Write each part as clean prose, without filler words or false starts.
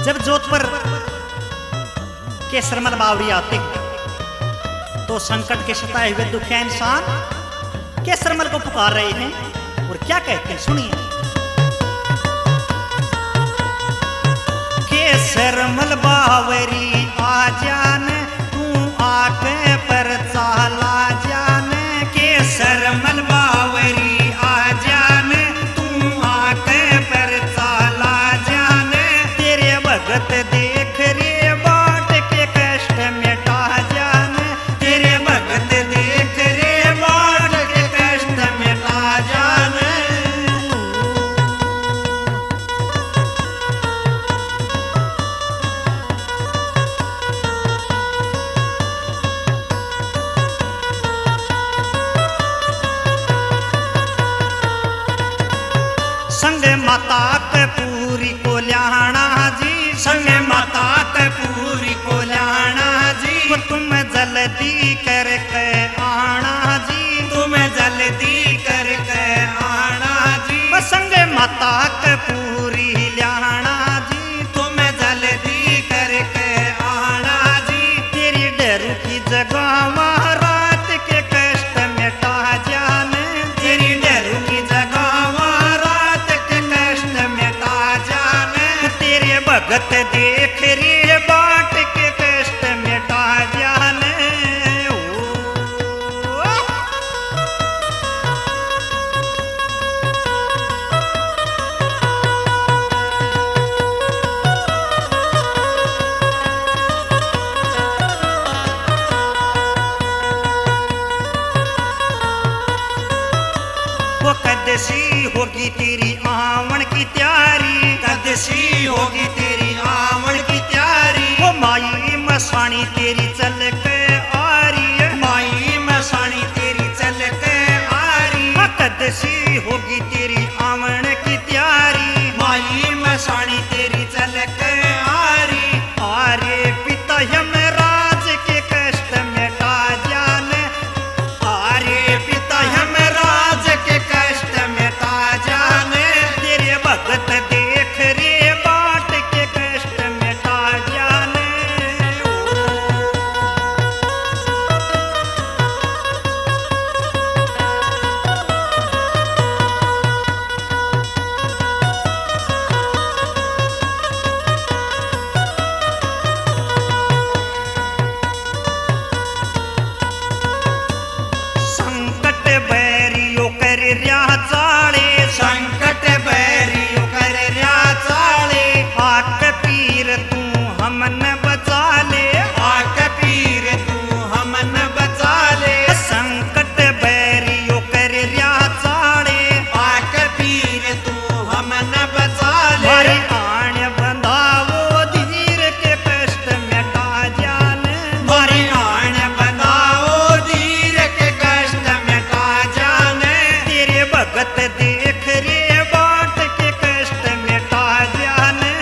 जब जोत पर के सरमल बावड़ी आते तो संकट के सताए हुए दुखिया इंसान के सरमल को पुकार रहे हैं और क्या कहते हैं, सुनिए। के सरमल बावरी आ जाने तू आके पर चाला जाने, के सरमल बावरी आ जाने तू आके पर चाला जाने, तेरे भगत देख रे बाट के कष्ट मिटा जाने, तेरे भगत देख रे बाट के कष्ट मिटा जाने। संग माता कपूरी को ल्याणा जी, संग माता कपूरी को ल्याणा जी, तुम जल्दी करके आना जी, तुम जल्दी करके आना जी। संग माता कपूरी ल्याणा जी, तुम जल्दी करके आना जी, तेरी डर की जगह रात के कष्ट मिटा जाने, तेरी डर की जगह भगत देख रे बाट के कष्ट मिटा जाने। वो कदसी होगी तेरी आवन की तैयारी, कदसी होगी तेरी आवन की तैयारी, वो माई मसानी तेरी चल के आ रही है, माई मसानी तेरी चल के आ रही, कदसी होगी तेरी आवन की तैयारी, माई मसानी तेरी चल के आ रही। आरे पिता यमराज के कष्ट मिटा जाने, आरे पिता यमराज के कष्ट मिटा जाने, तेरे भगत देख रे बाट के कष्ट मिटा जाने। संकट बैरियो कर रहा चाले, संकट बैरियो कर रहा चाले, आक पीर तू हमन बचा ले, आक पीर तू हमन बचा ले, संकट बैरियो कर रहा चाले, आक पीर तू हमन बचा ले, मारी आण बंधावो धीर के कष्ट मिटा जाने, मारी आण बंधावो धीर के कष्ट मिटा जाने, तेरे भगत देख रे बाट के कष्ट मिटा जाने।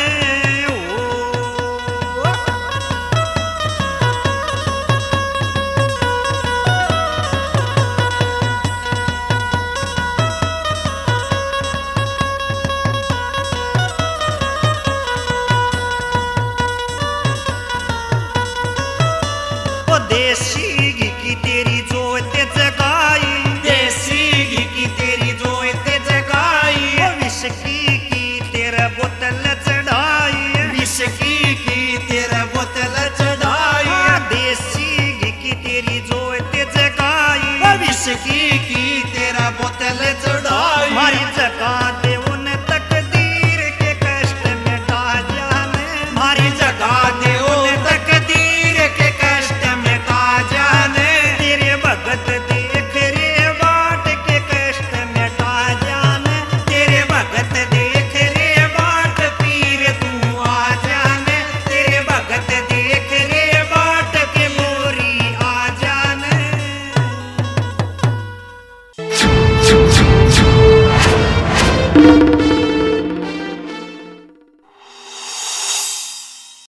ओ देसी घी की तेरी जोत जगाई, देसी घी की तेरी जोत जगाई, ओ विस्की की तेरा बोतल चढ़ाई, विस्की की तेरा बोतल चढ़ाई, देसी घी की तेरी जोत जगाई, ओ विस्की की तेरा बोतल